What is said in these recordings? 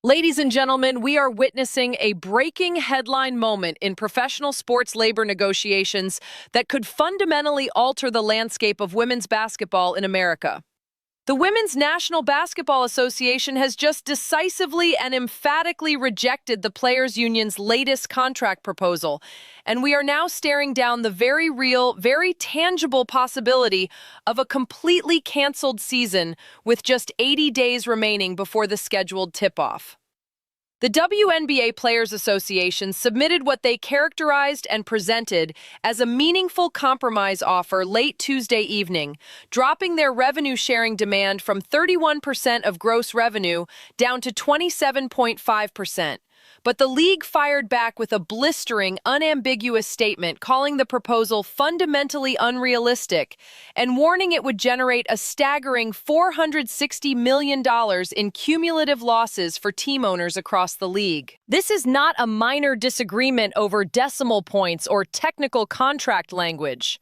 Ladies and gentlemen, we are witnessing a breaking headline moment in professional sports labor negotiations that could fundamentally alter the landscape of women's basketball in America. The Women's National Basketball Association has just decisively and emphatically rejected the Players' Union's latest contract proposal, and we are now staring down the very real, very tangible possibility of a completely canceled season with just 80 days remaining before the scheduled tip-off. The WNBA Players Association submitted what they characterized and presented as a meaningful compromise offer late Tuesday evening, dropping their revenue-sharing demand from 31% of gross revenue down to 27.5%. But the league fired back with a blistering, unambiguous statement calling the proposal fundamentally unrealistic and warning it would generate a staggering $460 million in cumulative losses for team owners across the league. This is not a minor disagreement over decimal points or technical contract language.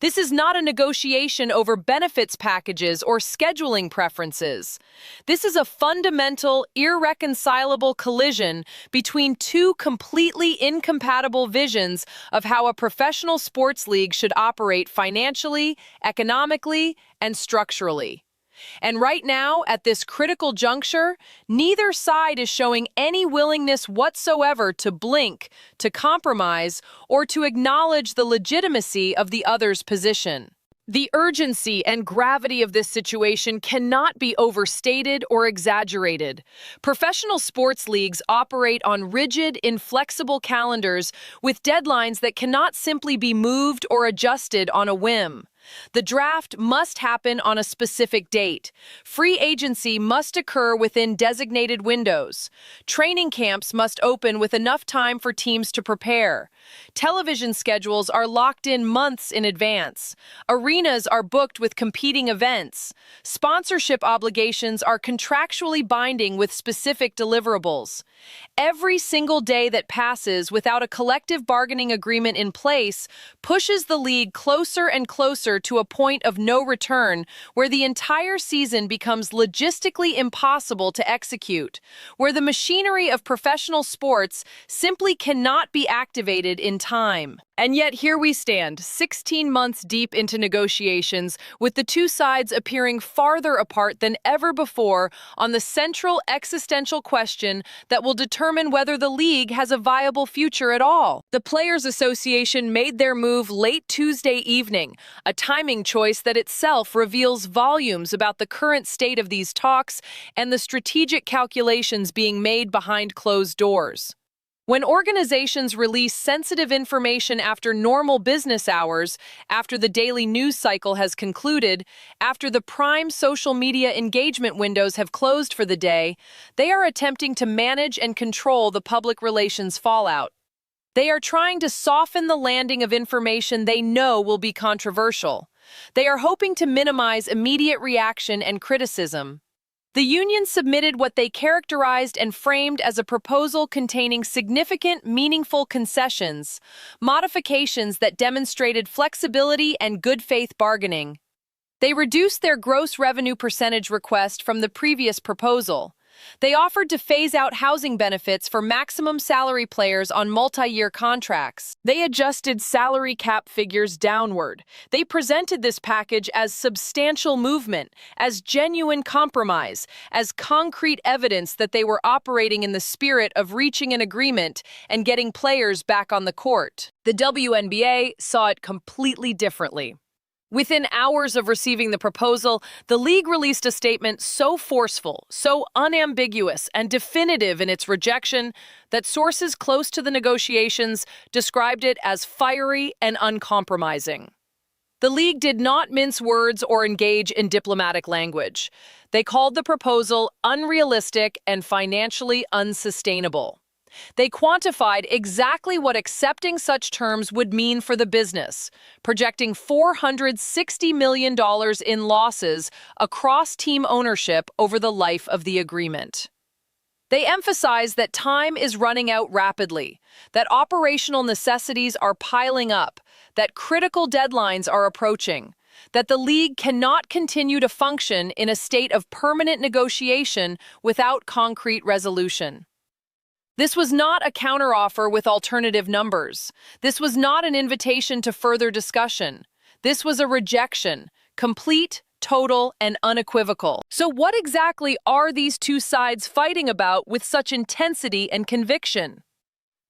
This is not a negotiation over benefits packages or scheduling preferences. This is a fundamental, irreconcilable collision between two completely incompatible visions of how a professional sports league should operate financially, economically, and structurally. And right now, at this critical juncture, neither side is showing any willingness whatsoever to blink, to compromise, or to acknowledge the legitimacy of the other's position. The urgency and gravity of this situation cannot be overstated or exaggerated. Professional sports leagues operate on rigid, inflexible calendars with deadlines that cannot simply be moved or adjusted on a whim. The draft must happen on a specific date. Free agency must occur within designated windows. Training camps must open with enough time for teams to prepare. Television schedules are locked in months in advance. Arenas are booked with competing events. Sponsorship obligations are contractually binding with specific deliverables. Every single day that passes without a collective bargaining agreement in place pushes the league closer and closer to a point of no return where the entire season becomes logistically impossible to execute, where the machinery of professional sports simply cannot be activated in time. And yet here we stand, 16 months deep into negotiations, with the two sides appearing farther apart than ever before on the central existential question that will determine whether the league has a viable future at all. The Players Association made their move late Tuesday evening, a timing choice that itself reveals volumes about the current state of these talks and the strategic calculations being made behind closed doors. When organizations release sensitive information after normal business hours, after the daily news cycle has concluded, after the prime social media engagement windows have closed for the day, they are attempting to manage and control the public relations fallout. They are trying to soften the landing of information they know will be controversial. They are hoping to minimize immediate reaction and criticism. The union submitted what they characterized and framed as a proposal containing significant, meaningful concessions, modifications that demonstrated flexibility and good faith bargaining. They reduced their gross revenue percentage request from the previous proposal. They offered to phase out housing benefits for maximum salary players on multi-year contracts. They adjusted salary cap figures downward. They presented this package as substantial movement, as genuine compromise, as concrete evidence that they were operating in the spirit of reaching an agreement and getting players back on the court. The WNBA saw it completely differently. Within hours of receiving the proposal, the league released a statement so forceful, so unambiguous, and definitive in its rejection that sources close to the negotiations described it as fiery and uncompromising. The league did not mince words or engage in diplomatic language. They called the proposal unrealistic and financially unsustainable. They quantified exactly what accepting such terms would mean for the business, projecting $460 million in losses across team ownership over the life of the agreement. They emphasized that time is running out rapidly, that operational necessities are piling up, that critical deadlines are approaching. that the league cannot continue to function in a state of permanent negotiation without concrete resolution. This was not a counteroffer with alternative numbers. This was not an invitation to further discussion. This was a rejection, complete, total, and unequivocal. So what exactly are these two sides fighting about with such intensity and conviction?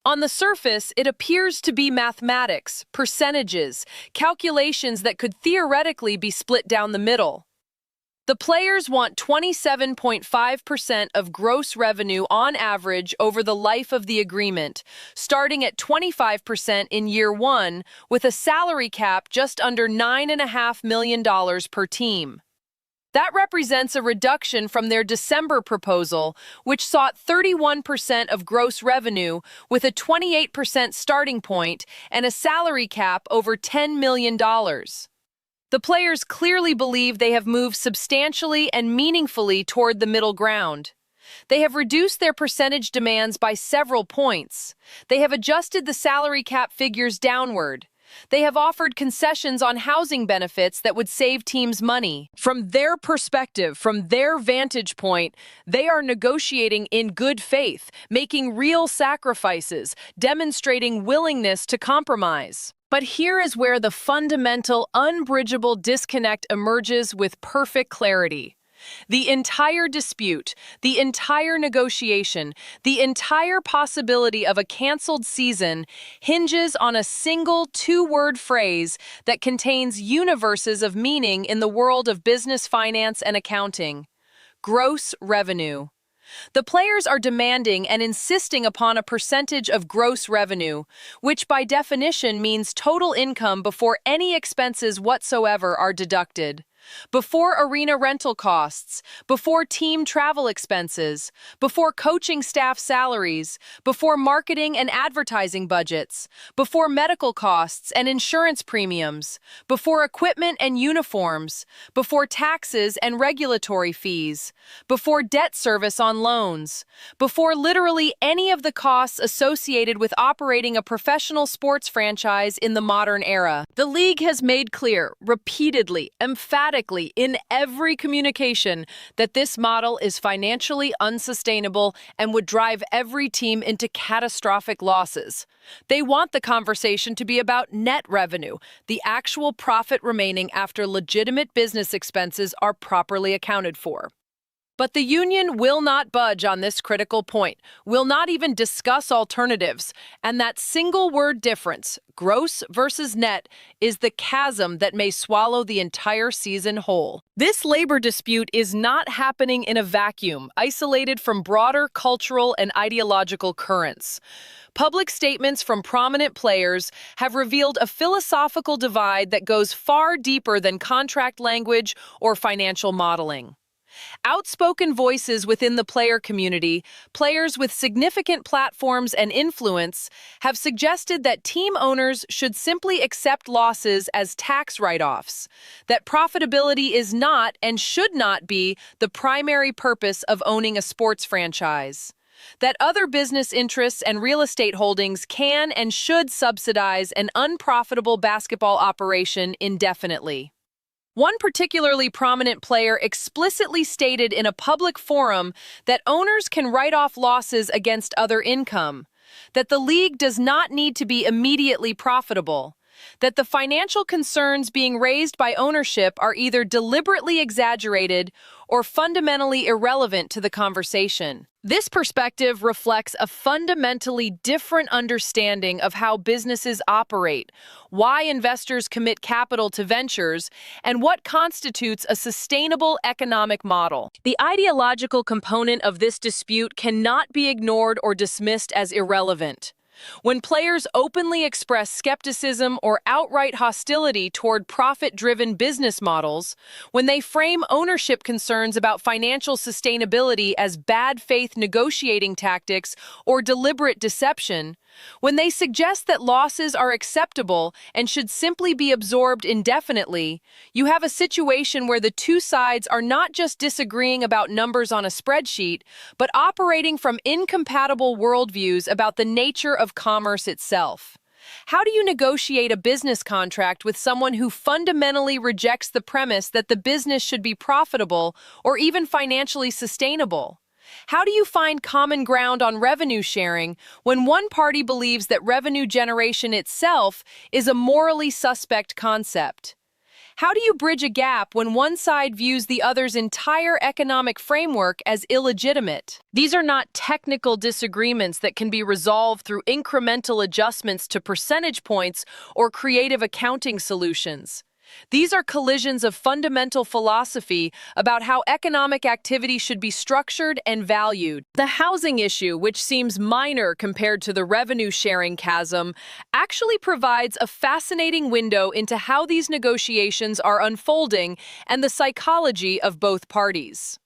On the surface, it appears to be mathematics, percentages, calculations that could theoretically be split down the middle. The players want 27.5% of gross revenue on average over the life of the agreement, starting at 25% in year one, with a salary cap just under $9.5 million per team. That represents a reduction from their December proposal, which sought 31% of gross revenue with a 28% starting point and a salary cap over $10 million. The players clearly believe they have moved substantially and meaningfully toward the middle ground. They have reduced their percentage demands by several points. They have adjusted the salary cap figures downward. They have offered concessions on housing benefits that would save teams money. From their perspective, from their vantage point, they are negotiating in good faith, making real sacrifices, demonstrating willingness to compromise. But here is where the fundamental, unbridgeable disconnect emerges with perfect clarity. The entire dispute, the entire negotiation, the entire possibility of a canceled season hinges on a single two-word phrase that contains universes of meaning in the world of business, finance, and accounting: gross revenue. The players are demanding and insisting upon a percentage of gross revenue, which by definition means total income before any expenses whatsoever are deducted. Before arena rental costs, before team travel expenses, before coaching staff salaries, before marketing and advertising budgets, before medical costs and insurance premiums, before equipment and uniforms, before taxes and regulatory fees, before debt service on loans, before literally any of the costs associated with operating a professional sports franchise in the modern era. The league has made clear, repeatedly, emphatically, in every communication that this model is financially unsustainable and would drive every team into catastrophic losses. They want the conversation to be about net revenue, the actual profit remaining after legitimate business expenses are properly accounted for. But the union will not budge on this critical point, will not even discuss alternatives, and that single-word difference, gross versus net, is the chasm that may swallow the entire season whole. This labor dispute is not happening in a vacuum, isolated from broader cultural and ideological currents. Public statements from prominent players have revealed a philosophical divide that goes far deeper than contract language or financial modeling. Outspoken voices within the player community, players with significant platforms and influence, have suggested that team owners should simply accept losses as tax write-offs, that profitability is not and should not be the primary purpose of owning a sports franchise, that other business interests and real estate holdings can and should subsidize an unprofitable basketball operation indefinitely. One particularly prominent player explicitly stated in a public forum that owners can write off losses against other income, that the league does not need to be immediately profitable, that the financial concerns being raised by ownership are either deliberately exaggerated or fundamentally irrelevant to the conversation. This perspective reflects a fundamentally different understanding of how businesses operate, why investors commit capital to ventures, and what constitutes a sustainable economic model. The ideological component of this dispute cannot be ignored or dismissed as irrelevant. When players openly express skepticism or outright hostility toward profit-driven business models, when they frame ownership concerns about financial sustainability as bad faith negotiating tactics or deliberate deception, when they suggest that losses are acceptable and should simply be absorbed indefinitely, you have a situation where the two sides are not just disagreeing about numbers on a spreadsheet, but operating from incompatible worldviews about the nature of commerce itself. How do you negotiate a business contract with someone who fundamentally rejects the premise that the business should be profitable or even financially sustainable? How do you find common ground on revenue sharing when one party believes that revenue generation itself is a morally suspect concept? How do you bridge a gap when one side views the other's entire economic framework as illegitimate? These are not technical disagreements that can be resolved through incremental adjustments to percentage points or creative accounting solutions. These are collisions of fundamental philosophy about how economic activity should be structured and valued. The housing issue, which seems minor compared to the revenue-sharing chasm, actually provides a fascinating window into how these negotiations are unfolding and the psychology of both parties.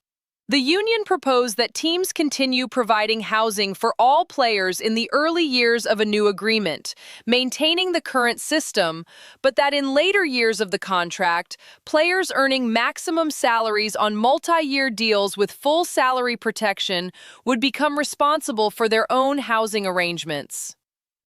The union proposed that teams continue providing housing for all players in the early years of a new agreement, maintaining the current system, but that in later years of the contract, players earning maximum salaries on multi-year deals with full salary protection would become responsible for their own housing arrangements.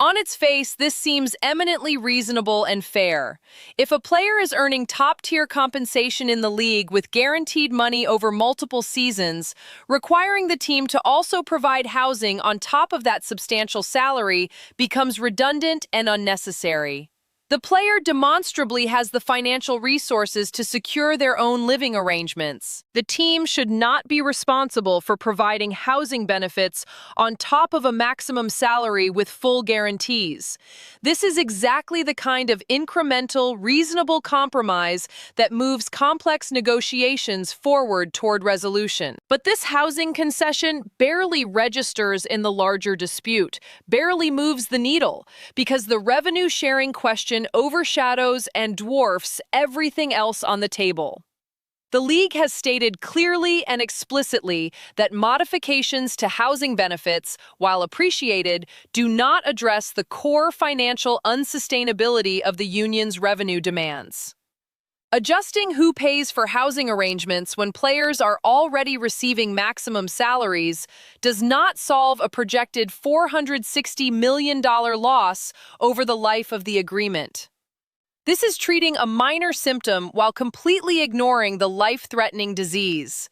On its face, this seems eminently reasonable and fair. If a player is earning top-tier compensation in the league with guaranteed money over multiple seasons, requiring the team to also provide housing on top of that substantial salary becomes redundant and unnecessary. The player demonstrably has the financial resources to secure their own living arrangements. The team should not be responsible for providing housing benefits on top of a maximum salary with full guarantees. This is exactly the kind of incremental, reasonable compromise that moves complex negotiations forward toward resolution. But this housing concession barely registers in the larger dispute, barely moves the needle, because the revenue-sharing question overshadows and dwarfs everything else on the table. The league has stated clearly and explicitly that modifications to housing benefits, while appreciated, do not address the core financial unsustainability of the union's revenue demands. Adjusting who pays for housing arrangements when players are already receiving maximum salaries does not solve a projected $460 million loss over the life of the agreement. This is treating a minor symptom while completely ignoring the life-threatening disease.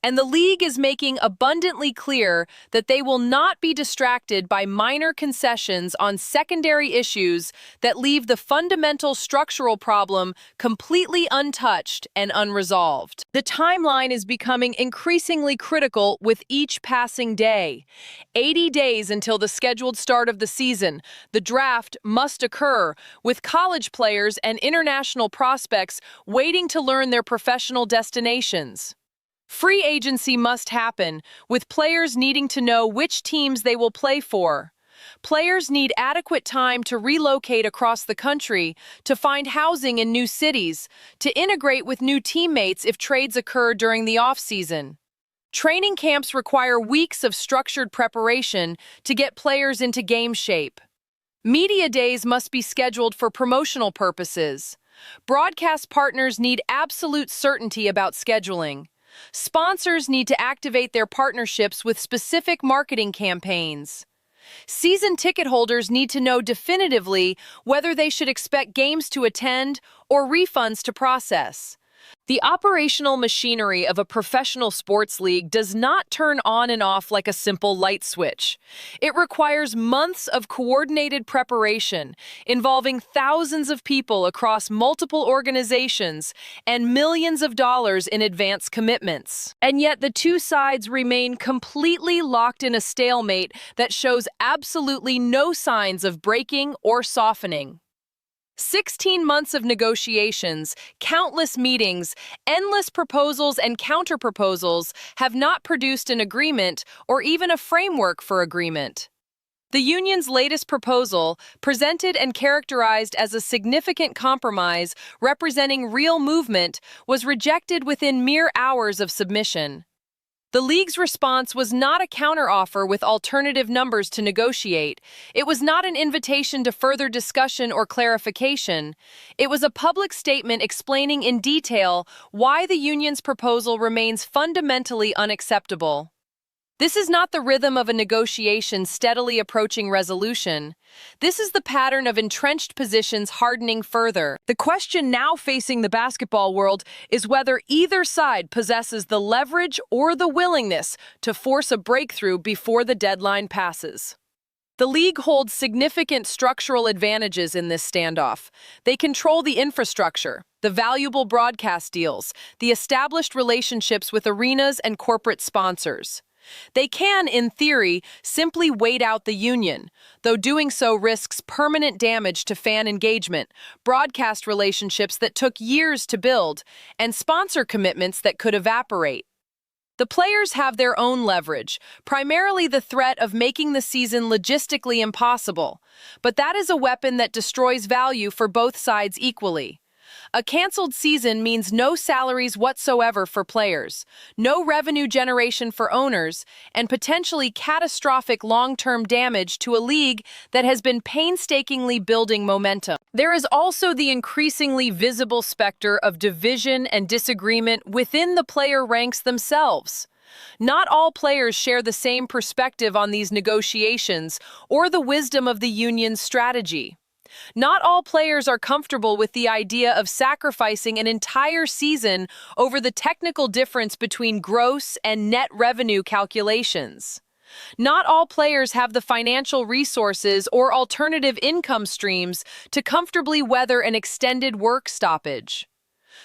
And the league is making abundantly clear that they will not be distracted by minor concessions on secondary issues that leave the fundamental structural problem completely untouched and unresolved. The timeline is becoming increasingly critical with each passing day. 80 days until the scheduled start of the season, the draft must occur, with college players and international prospects waiting to learn their professional destinations. Free agency must happen, with players needing to know which teams they will play for. Players need adequate time to relocate across the country, to find housing in new cities, to integrate with new teammates if trades occur during the off-season. Training camps require weeks of structured preparation to get players into game shape. Media days must be scheduled for promotional purposes. Broadcast partners need absolute certainty about scheduling. Sponsors need to activate their partnerships with specific marketing campaigns. Season ticket holders need to know definitively whether they should expect games to attend or refunds to process. The operational machinery of a professional sports league does not turn on and off like a simple light switch. It requires months of coordinated preparation, involving thousands of people across multiple organizations and millions of dollars in advance commitments. And yet the two sides remain completely locked in a stalemate that shows absolutely no signs of breaking or softening. 16 months of negotiations, countless meetings, endless proposals and counterproposals have not produced an agreement or even a framework for agreement. The union's latest proposal, presented and characterized as a significant compromise representing real movement, was rejected within mere hours of submission. The league's response was not a counteroffer with alternative numbers to negotiate. It was not an invitation to further discussion or clarification. It was a public statement explaining in detail why the union's proposal remains fundamentally unacceptable. This is not the rhythm of a negotiation steadily approaching resolution. This is the pattern of entrenched positions hardening further. The question now facing the basketball world is whether either side possesses the leverage or the willingness to force a breakthrough before the deadline passes. The league holds significant structural advantages in this standoff. They control the infrastructure, the valuable broadcast deals, the established relationships with arenas and corporate sponsors. They can, in theory, simply wait out the union, though doing so risks permanent damage to fan engagement, broadcast relationships that took years to build, and sponsor commitments that could evaporate. The players have their own leverage, primarily the threat of making the season logistically impossible, but that is a weapon that destroys value for both sides equally. A canceled season means no salaries whatsoever for players, no revenue generation for owners, and potentially catastrophic long-term damage to a league that has been painstakingly building momentum. There is also the increasingly visible specter of division and disagreement within the player ranks themselves. Not all players share the same perspective on these negotiations or the wisdom of the union's strategy. Not all players are comfortable with the idea of sacrificing an entire season over the technical difference between gross and net revenue calculations. Not all players have the financial resources or alternative income streams to comfortably weather an extended work stoppage.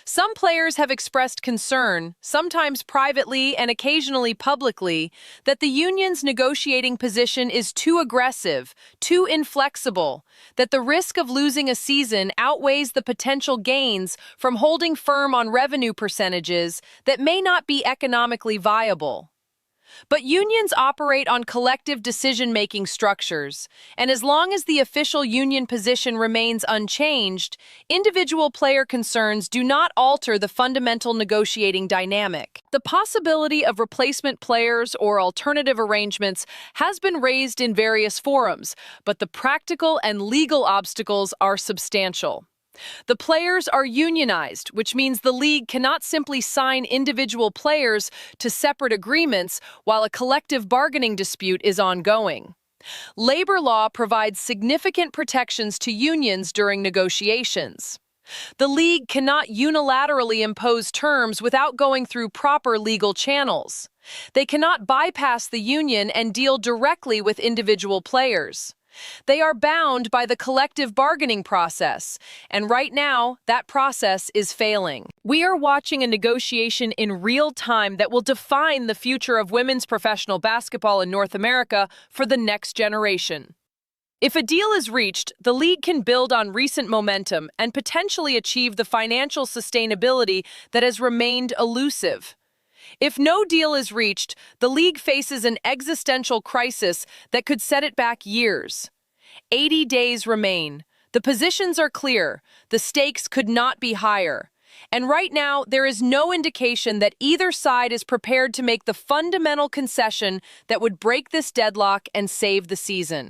Some players have expressed concern, sometimes privately and occasionally publicly, that the union's negotiating position is too aggressive, too inflexible, that the risk of losing a season outweighs the potential gains from holding firm on revenue percentages that may not be economically viable. But unions operate on collective decision-making structures, and as long as the official union position remains unchanged, individual player concerns do not alter the fundamental negotiating dynamic. The possibility of replacement players or alternative arrangements has been raised in various forums, but the practical and legal obstacles are substantial. The players are unionized, which means the league cannot simply sign individual players to separate agreements while a collective bargaining dispute is ongoing. Labor law provides significant protections to unions during negotiations. The league cannot unilaterally impose terms without going through proper legal channels. They cannot bypass the union and deal directly with individual players. They are bound by the collective bargaining process, and right now, that process is failing. We are watching a negotiation in real time that will define the future of women's professional basketball in North America for the next generation. If a deal is reached, the league can build on recent momentum and potentially achieve the financial sustainability that has remained elusive. If no deal is reached, the league faces an existential crisis that could set it back years. 80 days remain. The positions are clear. The stakes could not be higher. And right now, there is no indication that either side is prepared to make the fundamental concession that would break this deadlock and save the season.